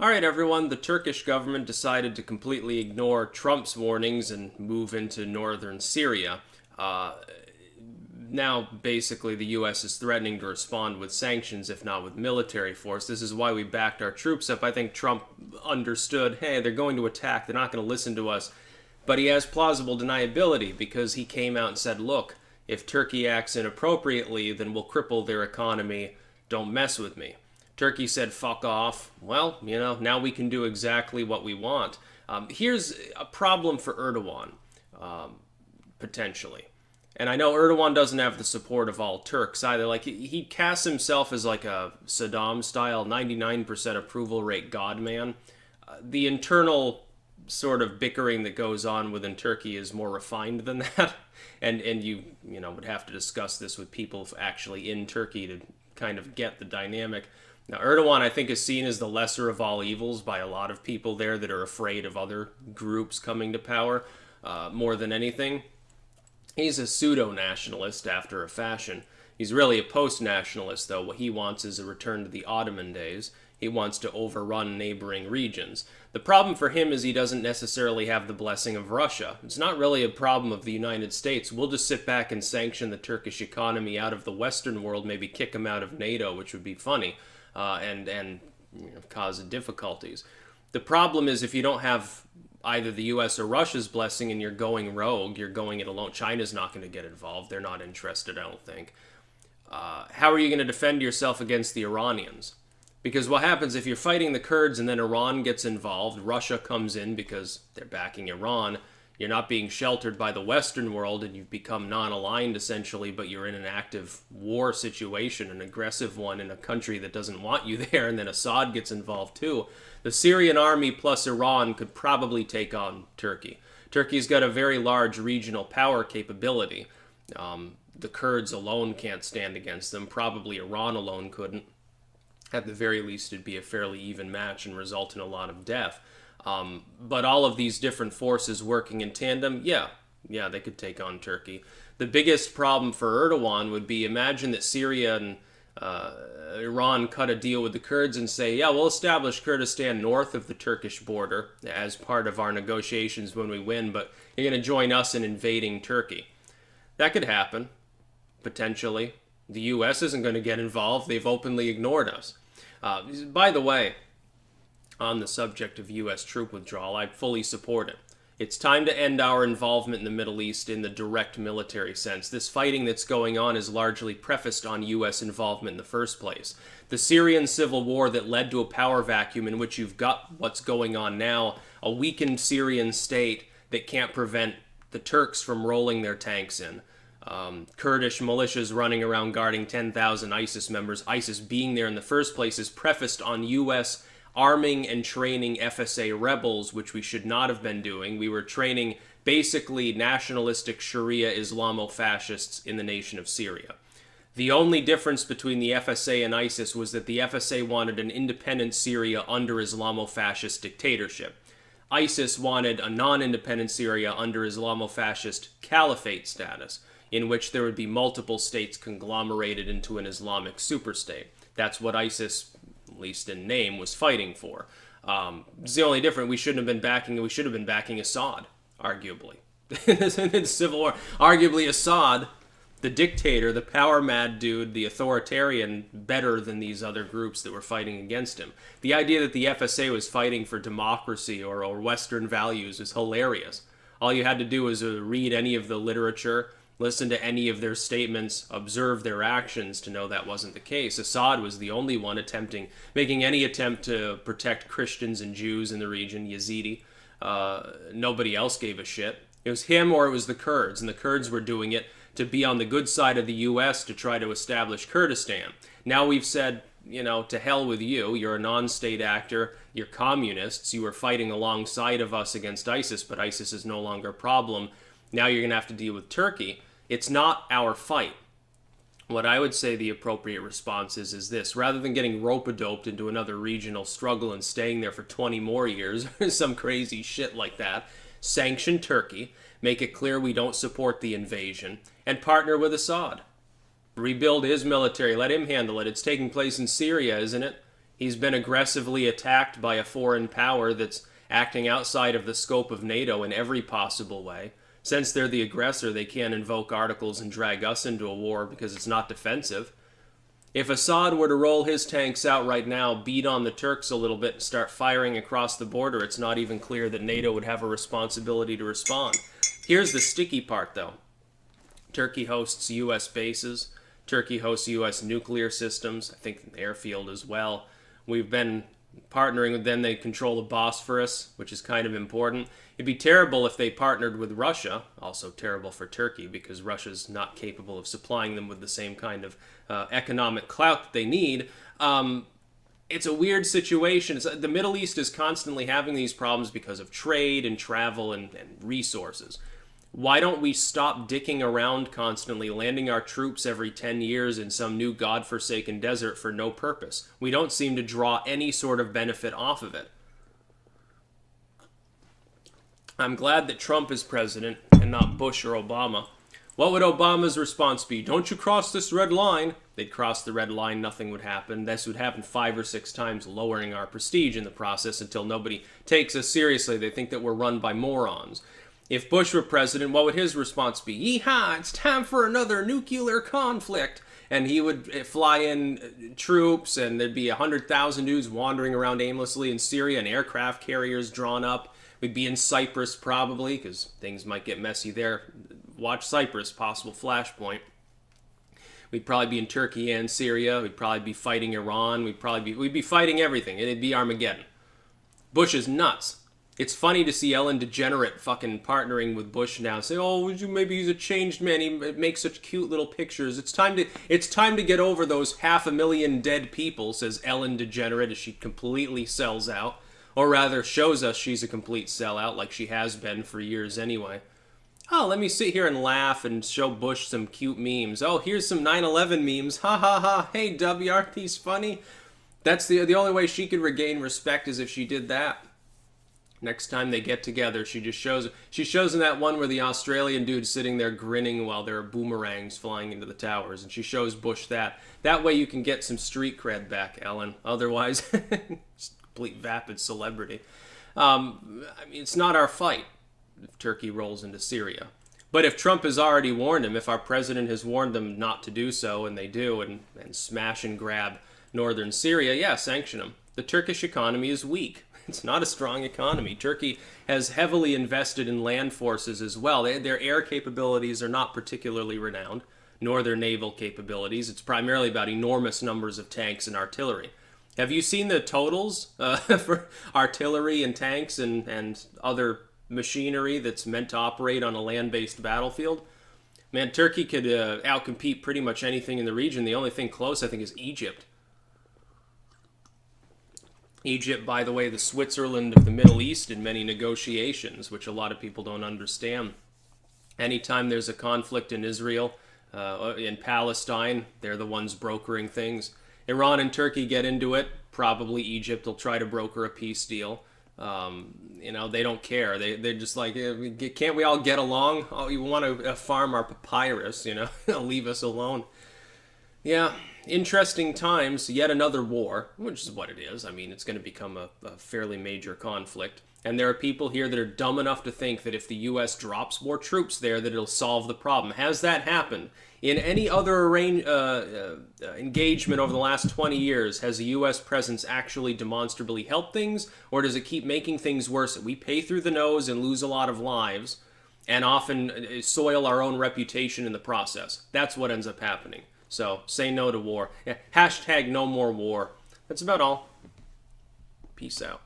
All right, everyone, the Turkish government decided to completely ignore Trump's warnings and move into northern Syria. Uh, Now, basically, the U.S. is threatening to respond with sanctions, if not with military force. This is why we backed our troops up. I think Trump understood, hey, they're going to attack, they're not going to listen to us. But he has plausible deniability because he came out and said, look, if Turkey acts inappropriately, then we'll cripple their economy. Don't mess with me. Turkey said, fuck off. Well, now we can do exactly what we want. Here's a problem for Erdogan, potentially. And I know Erdogan doesn't have the support of all Turks either. Like, he casts himself as like a Saddam-style 99% approval rate godman. The internal sort of bickering that goes on within Turkey is more refined than that. And you would have to discuss this with people actually in Turkey to kind of get the dynamic. Now, Erdogan, I think, is seen as the lesser of all evils by a lot of people there that are afraid of other groups coming to power more than anything. He's a pseudo-nationalist after a fashion. He's really a post-nationalist, though. What he wants is a return to the Ottoman days. He wants to overrun neighboring regions. The problem for him is he doesn't necessarily have the blessing of Russia. It's not really a problem of the United States. We'll just sit back and sanction the Turkish economy out of the Western world, maybe kick him out of NATO, which would be funny, and cause difficulties. The problem is if you don't have either the U.S. or Russia's blessing and you're going rogue, you're going it alone. China's not going to get involved. They're not interested, I don't think. How are you going to defend yourself against the Iranians? Because what happens if you're fighting the Kurds and then Iran gets involved, Russia comes in because they're backing Iran, you're not being sheltered by the Western world and you've become non-aligned essentially, but you're in an active war situation, an aggressive one in a country that doesn't want you there, and then Assad gets involved too. The Syrian army plus Iran could probably take on Turkey. Turkey's got a very large regional power capability. The Kurds alone can't stand against them. Probably Iran alone couldn't. At the very least, it'd be a fairly even match and result in a lot of death. But all of these different forces working in tandem, yeah, they could take on Turkey. The biggest problem for Erdogan would be, imagine that Syria and Iran cut a deal with the Kurds and say, yeah, we'll establish Kurdistan north of the Turkish border as part of our negotiations when we win, but you're going to join us in invading Turkey. That could happen, potentially. The U.S. isn't going to get involved. They've openly ignored us. By the way, on the subject of U.S. troop withdrawal, I fully support it. It's time to end our involvement in the Middle East in the direct military sense. This fighting that's going on is largely prefaced on U.S. involvement in the first place. The Syrian civil war that led to a power vacuum in which you've got what's going on now, a weakened Syrian state that can't prevent the Turks from rolling their tanks in. Kurdish militias running around guarding 10,000 ISIS members. ISIS being there in the first place is prefaced on U.S. arming and training FSA rebels, which we should not have been doing. We were training basically nationalistic Sharia Islamo-fascists in the nation of Syria. The only difference between the FSA and ISIS was that the FSA wanted an independent Syria under Islamo-fascist dictatorship. ISIS wanted a non-independent Syria under Islamo-fascist caliphate status, in which there would be multiple states conglomerated into an Islamic superstate. That's what ISIS, at least in name, was fighting for. It's the only difference. We should have been backing Assad, arguably. In the civil war, arguably Assad, the dictator, the power-mad dude, the authoritarian, better than these other groups that were fighting against him. The idea that the FSA was fighting for democracy or Western values is hilarious. All you had to do was read any of the literature, listen to any of their statements, observe their actions to know that wasn't the case. Assad was the only one making any attempt to protect Christians and Jews in the region, Yazidi. Nobody else gave a shit. It was him or it was the Kurds, and the Kurds were doing it to be on the good side of the U.S. to try to establish Kurdistan. Now we've said, to hell with you. You're a non-state actor. You're communists. You were fighting alongside of us against ISIS, but ISIS is no longer a problem. Now you're going to have to deal with Turkey. It's not our fight. What I would say the appropriate response is this. Rather than getting rope-a-doped into another regional struggle and staying there for 20 more years, or some crazy shit like that, sanction Turkey, make it clear we don't support the invasion, and partner with Assad. Rebuild his military, let him handle it. It's taking place in Syria, isn't it? He's been aggressively attacked by a foreign power that's acting outside of the scope of NATO in every possible way. Since they're the aggressor, they can't invoke articles and drag us into a war because it's not defensive. If Assad were to roll his tanks out right now, beat on the Turks a little bit, and start firing across the border, it's not even clear that NATO would have a responsibility to respond. Here's the sticky part, though. Turkey hosts U.S. bases. Turkey hosts U.S. nuclear systems. I think an airfield as well. We've been partnering with them. They control the Bosphorus, which is kind of important. It'd be terrible if they partnered with Russia. Also terrible for Turkey because Russia's not capable of supplying them with the same kind of economic clout that they need. It's a weird situation. The Middle East is constantly having these problems because of trade and travel and resources. Why don't we stop dicking around constantly, landing our troops every 10 years in some new godforsaken desert for no purpose? We don't seem to draw any sort of benefit off of it. I'm glad that Trump is president and not Bush or Obama. What would Obama's response be? Don't you cross this red line. They'd cross the red line, nothing would happen. This would happen 5 or 6 times, lowering our prestige in the process until nobody takes us seriously. They think that we're run by morons. If Bush were president, what would his response be? Yeehaw, it's time for another nuclear conflict. And he would fly in troops, and there'd be 100,000 dudes wandering around aimlessly in Syria, and aircraft carriers drawn up. We'd be in Cyprus probably, because things might get messy there. Watch Cyprus, possible flashpoint. We'd probably be in Turkey and Syria. We'd probably be fighting Iran. We'd be fighting everything. It'd be Armageddon. Bush is nuts. It's funny to see Ellen DeGenerate fucking partnering with Bush now. Say, oh, maybe he's a changed man. He makes such cute little pictures. It's time to get over those 500,000 dead people, says Ellen DeGenerate as she completely sells out. Or rather, shows us she's a complete sellout, like she has been for years anyway. Oh, let me sit here and laugh and show Bush some cute memes. Oh, here's some 9/11 memes. Ha ha ha. Hey, W, aren't these funny? That's the only way she could regain respect is if she did that. Next time they get together, she shows in that one where the Australian dude's sitting there grinning while there are boomerangs flying into the towers, and she shows Bush that. That way you can get some street cred back, Ellen. Otherwise, just complete vapid celebrity. I mean, it's not our fight if Turkey rolls into Syria. But if Trump has already warned them, if our president has warned them not to do so, and they do, and smash and grab northern Syria, yeah, sanction them. The Turkish economy is weak. It's not a strong economy. Turkey has heavily invested in land forces as well. Their air capabilities are not particularly renowned, nor their naval capabilities. It's primarily about enormous numbers of tanks and artillery. Have you seen the totals for artillery and tanks and other machinery that's meant to operate on a land-based battlefield? Man, Turkey could outcompete pretty much anything in the region. The only thing close, I think, is Egypt. Egypt, by the way, the Switzerland of the Middle East in many negotiations, which a lot of people don't understand. Anytime there's a conflict in Israel, in Palestine, they're the ones brokering things. Iran and Turkey get into it. Probably Egypt will try to broker a peace deal. They don't care. They're just like, can't we all get along? Oh, you want to farm our papyrus, leave us alone. Yeah, interesting times. Yet another war, which is what it is. I mean, it's going to become a fairly major conflict. And there are people here that are dumb enough to think that if the U.S. drops more troops there, that it'll solve the problem. Has that happened? In any other engagement over the last 20 years, has a U.S. presence actually demonstrably helped things, or does it keep making things worse? We pay through the nose and lose a lot of lives, and often soil our own reputation in the process. That's what ends up happening. So, say no to war. Hashtag no more war. That's about all. Peace out.